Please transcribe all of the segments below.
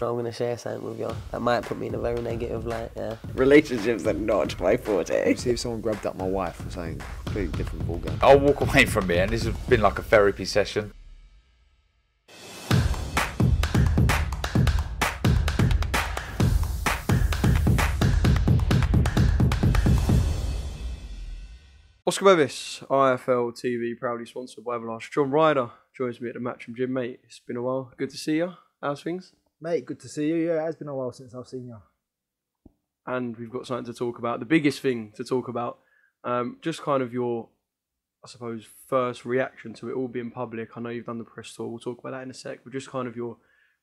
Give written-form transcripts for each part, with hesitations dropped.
sure I'm going to share something with you. That might put me in a very negative light, yeah. Relationships are not my forte. See if someone grabbed up my wife or something, completely different ballgame. I'll walk away from it, and this has been like a therapy session. Oscar Bevis, IFL TV, proudly sponsored by Everlast. John Ryder joins me at the Matchroom Gym, mate. It's been a while. Good to see you. How's things? Mate, good to see you. Yeah, it has been a while since I've seen you. And we've got something to talk about. The biggest thing to talk about, just kind of your, I suppose, first reaction to it all being public. I know you've done the press tour. We'll talk about that in a sec. But just kind of your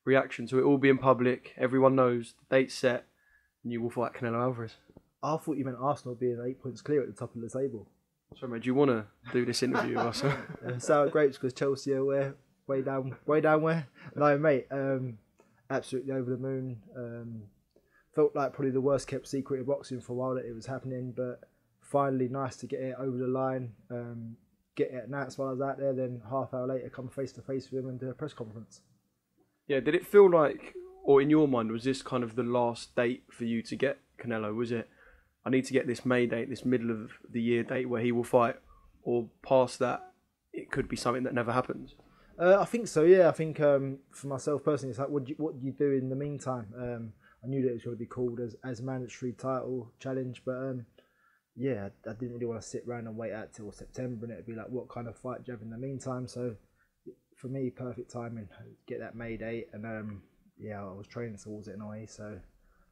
reaction to it all being public. Everyone knows the date's set, and you will fight Canelo Alvarez. I thought you meant Arsenal being 8 points clear at the top of the table. Sorry, mate. Do you want to do this interview with us? Sour grapes because Chelsea are way down where? No, mate. Absolutely over the moon. Felt like probably the worst kept secret in boxing for a while that it was happening, but finally nice to get it over the line, get it announced while I was out there, then half hour later come face to face with him and do a press conference. Yeah, did it feel like, or in your mind, was this kind of the last date for you to get Canelo? Was it, I need to get this May date, this middle of the year date where he will fight, or past that, it could be something that never happens? I think so, yeah. I think for myself personally, it's like, what do you do in the meantime? I knew that it was going to be called as a mandatory title challenge, but yeah, I didn't really want to sit around and wait out till September, and it'd be like, what kind of fight do you have in the meantime? So for me, perfect timing, get that May date, and yeah, I was training towards it in a way, so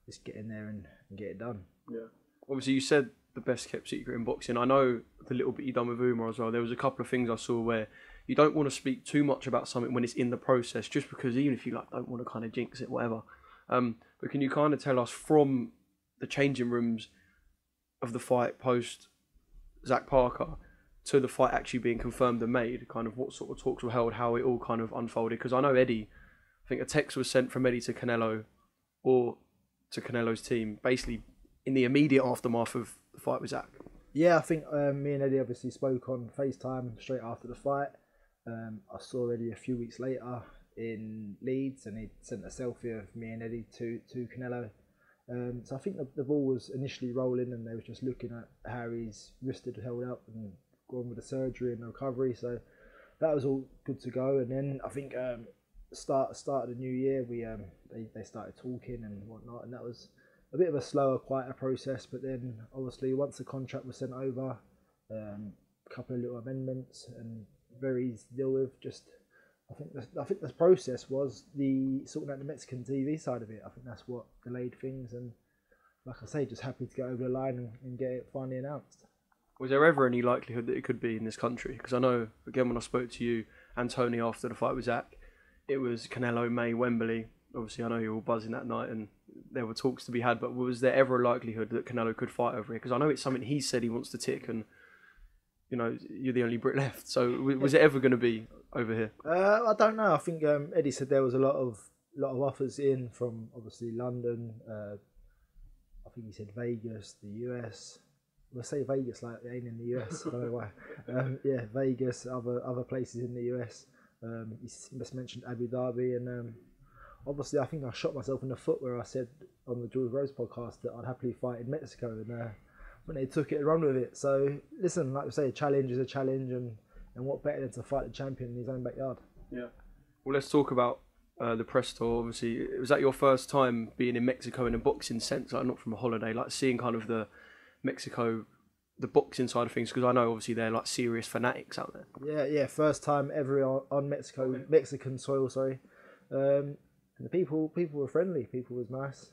just get in there and get it done. Yeah. Obviously, you said the best kept secret in boxing. I know the little bit you done with Umar as well. There was a couple of things I saw where you don't want to speak too much about something when it's in the process, just because even if you like don't want to kind of jinx it, whatever. But can you kind of tell us from the changing rooms of the fight post Zach Parker to the fight actually being confirmed and made, kind of what sort of talks were held, how it all kind of unfolded? Because I know Eddie, I think a text was sent from Eddie to Canelo or to Canelo's team, basically in the immediate aftermath of the fight with Zach. Yeah, I think me and Eddie obviously spoke on FaceTime straight after the fight. I saw Eddie a few weeks later in Leeds, and he sent a selfie of me and Eddie to Canelo. So I think the ball was initially rolling, and they were just looking at how his wrist had held up and gone with the surgery and the recovery. So that was all good to go. And then I think start of the new year, they started talking and whatnot, and that was a bit of a slower, quieter process. But then obviously once the contract was sent over, a couple of little amendments and very easy to deal with. Just I think the process was the sorting out the Mexican TV side of it. I think that's what delayed things, and like I say, just happy to get over the line and get it finally announced. Was there ever any likelihood that it could be in this country? Because I know, again, when I spoke to you and Tony after the fight with Zach, it was Canelo, May, Wembley. Obviously, I know you were all buzzing that night and there were talks to be had, but was there ever a likelihood that Canelo could fight over here? Because I know it's something he said he wants to tick, and you know, you're the only Brit left. So was it ever going to be over here? I don't know. I think Eddie said there was a lot of offers in from obviously London. I think he said Vegas, the US. We'll say Vegas like it ain't in the US. I don't know why. Yeah, Vegas, other places in the US. He just mentioned Abu Dhabi, and obviously I think I shot myself in the foot where I said on the George Rose podcast that I'd happily fight in Mexico, and when they took it and run with it. So listen, like we say, a challenge is a challenge, and what better than to fight the champion in his own backyard? Yeah. Well, let's talk about the press tour. Obviously, was that your first time being in Mexico in a boxing sense, like not from a holiday, like seeing kind of the Mexico, the boxing side of things? Because I know obviously they're like serious fanatics out there. Yeah, first time ever on Mexican soil. Sorry. And the people were friendly. People was nice.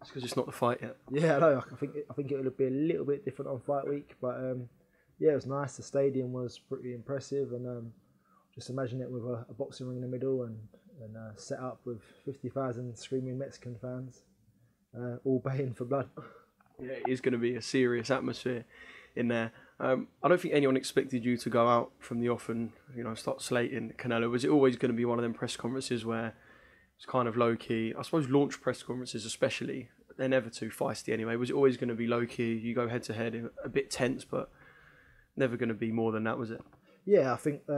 It's because it's not the fight yet. Yeah, I know. I think it would be a little bit different on fight week, but yeah, it was nice. The stadium was pretty impressive, and just imagine it with a boxing ring in the middle and set up with 50,000 screaming Mexican fans, all baying for blood. Yeah, it is going to be a serious atmosphere in there. I don't think anyone expected you to go out from the off and start slating Canelo. Was it always going to be one of them press conferences where it's kind of low-key? I suppose launch press conferences especially, they're never too feisty anyway. Was it always going to be low-key, you go head-to-head, a bit tense, but never going to be more than that, was it? Yeah, I think I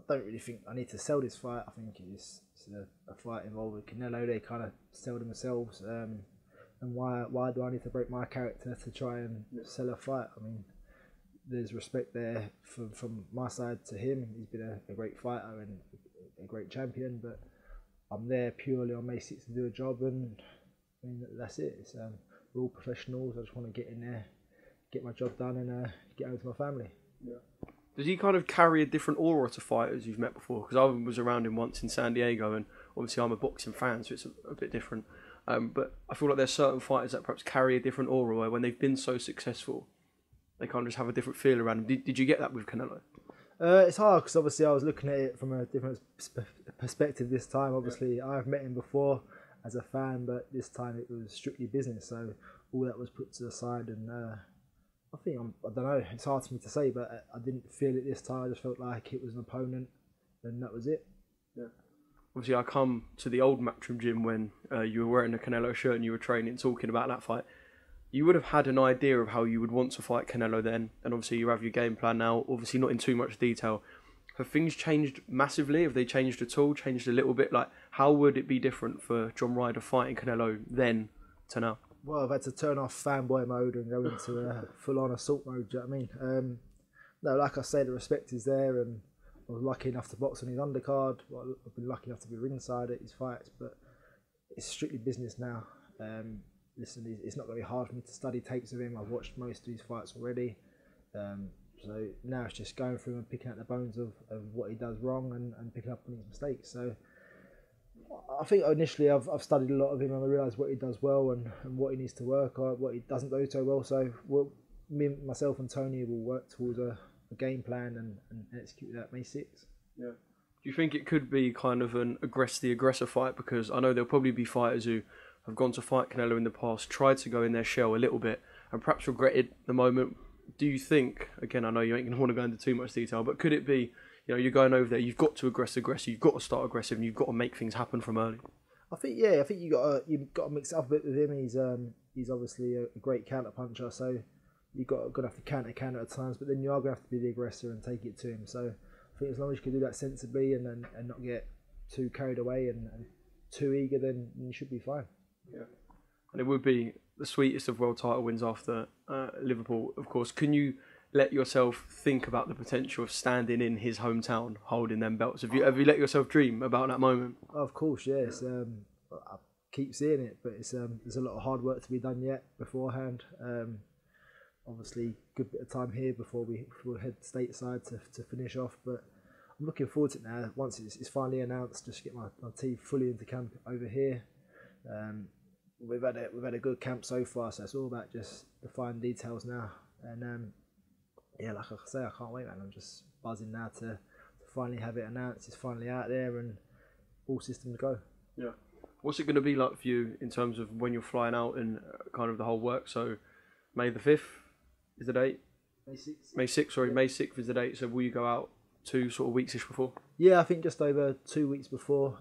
don't really think I need to sell this fight. I think it's a fight involved with Canelo. They kind of sell themselves. And why do I need to break my character to try and sell a fight? I mean, there's respect there from my side to him. He's been a great fighter and a great champion, but I'm there purely on May 6th to do a job, and I mean that's it. It's, we're all professionals. I just want to get in there, get my job done, and get home to my family. Yeah. Does he kind of carry a different aura to fighters you've met before? Because I was around him once in San Diego, and obviously I'm a boxing fan, so it's a bit different. But I feel like there's certain fighters that perhaps carry a different aura, where when they've been so successful, they kind of just have a different feel around them. Did you get that with Canelo? It's hard because obviously I was looking at it from a different perspective this time. Obviously, I've met him before as a fan, but this time it was strictly business, so all that was put to the side, and I think I don't know. It's hard for me to say, but I didn't feel it this time. I just felt like it was an opponent, and that was it. Yeah. Obviously, I come to the old Matchroom gym when you were wearing a Canelo shirt and you were training, talking about that fight. You would have had an idea of how you would want to fight Canelo then, and obviously you have your game plan now. Obviously, not in too much detail. Have things changed massively? Have they changed at all? Changed a little bit? Like, how would it be different for John Ryder fighting Canelo then to now? Well, I've had to turn off fanboy mode and go into full-on assault mode. Do you know what I mean? No, like I say, the respect is there, and I was lucky enough to box on his undercard. Well, I've been lucky enough to be ringside at his fights, but it's strictly business now. Listen, it's not going to be hard for me to study tapes of him. I've watched most of his fights already. So now it's just going through and picking out the bones of what he does wrong and picking up on his mistakes. So I think initially I've studied a lot of him, and I realise what he does well and what he needs to work on, what he doesn't do so well. So myself and Tony will work towards a game plan and execute that May 6th. Yeah. Do you think it could be kind of an aggressor fight? Because I know there'll probably be fighters who have gone to fight Canelo in the past, tried to go in their shell a little bit, and perhaps regretted the moment. Do you think, again, I know you ain't going to want to go into too much detail, but could it be, you know, you're going over there, you've got to aggressive, you've got to start aggressive, and you've got to make things happen from early? I think you've got to mix it up a bit with him. He's obviously a great counter puncher, so you're going to have to counter at times, but then you are going to have to be the aggressor and take it to him. So I think as long as you can do that sensibly and not get too carried away and too eager, then you should be fine. Yeah. And it would be the sweetest of world title wins after Liverpool, of course. Can you let yourself think about the potential of standing in his hometown holding them belts? Have you let yourself dream about that moment? Of course, yes. I keep seeing it, but it's there's a lot of hard work to be done yet beforehand. Obviously, good bit of time here before we head stateside to finish off, but I'm looking forward to it now. Once it's finally announced, just get my team fully into camp over here. We've had a good camp so far, so it's all about just the fine details now. And yeah, like I say, I can't wait, man. I'm just buzzing now to finally have it announced. It's finally out there, and all systems go. Yeah. What's it going to be like for you in terms of when you're flying out and kind of the whole work? So May the 5th is the date. May 6th. May 6th, sorry, May 6th is the date. So will you go out 2 sort of weeks-ish before? Yeah, I think just over 2 weeks before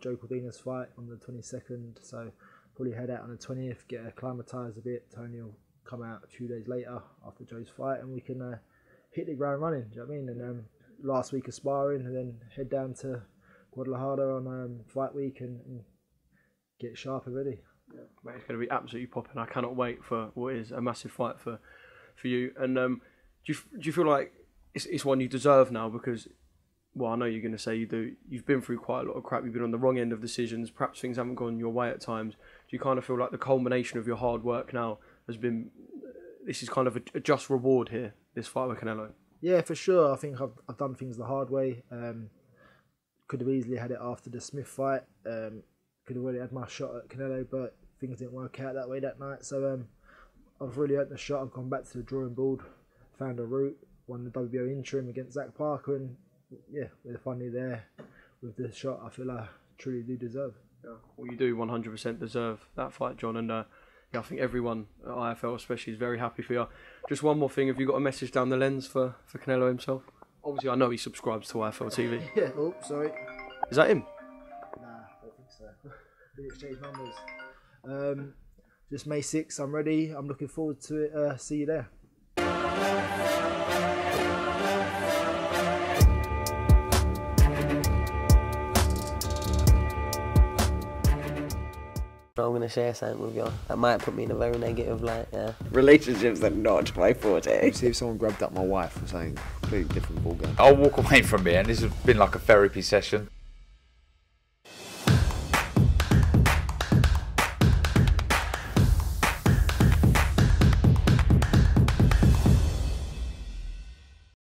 Joe Cordina's fight on the 22nd. So probably head out on the 20th, get acclimatised a bit. Tony will come out a few days later after Joe's fight, and we can hit the ground running. Do you know what I mean? And last week of sparring, and then head down to Guadalajara on fight week and get sharp and ready. Yeah, mate, it's going to be absolutely popping. I cannot wait for what is a massive fight for you. And do you feel like it's one you deserve now? Because, well, I know you're going to say you do. You've been through quite a lot of crap. You've been on the wrong end of decisions. Perhaps things haven't gone your way at times. Do you kind of feel like the culmination of your hard work now has been, this is kind of a just reward here, this fight with Canelo? Yeah, for sure. I think I've done things the hard way. Could have easily had it after the Smith fight. Could have already had my shot at Canelo, but things didn't work out that way that night. So I've really earned the shot. I've gone back to the drawing board, found a route, won the WBO interim against Zach Parker, and yeah, we're finally there with the shot I feel I truly do deserve. Yeah. Well, you do 100% deserve that fight, John, and yeah, I think everyone at IFL especially is very happy for you. Just one more thing, have you got a message down the lens for Canelo himself? Obviously, I know he subscribes to IFL TV. Yeah, oh, sorry. Is that him? Nah, I don't think so. We exchange numbers. Just May 6th, I'm ready. I'm looking forward to it. See you there. I'm gonna share something with you that might put me in a very negative light. Yeah. Relationships are not my forte. See if someone grabbed up my wife or something, completely different ballgame. I'll walk away from it, and this has been like a therapy session.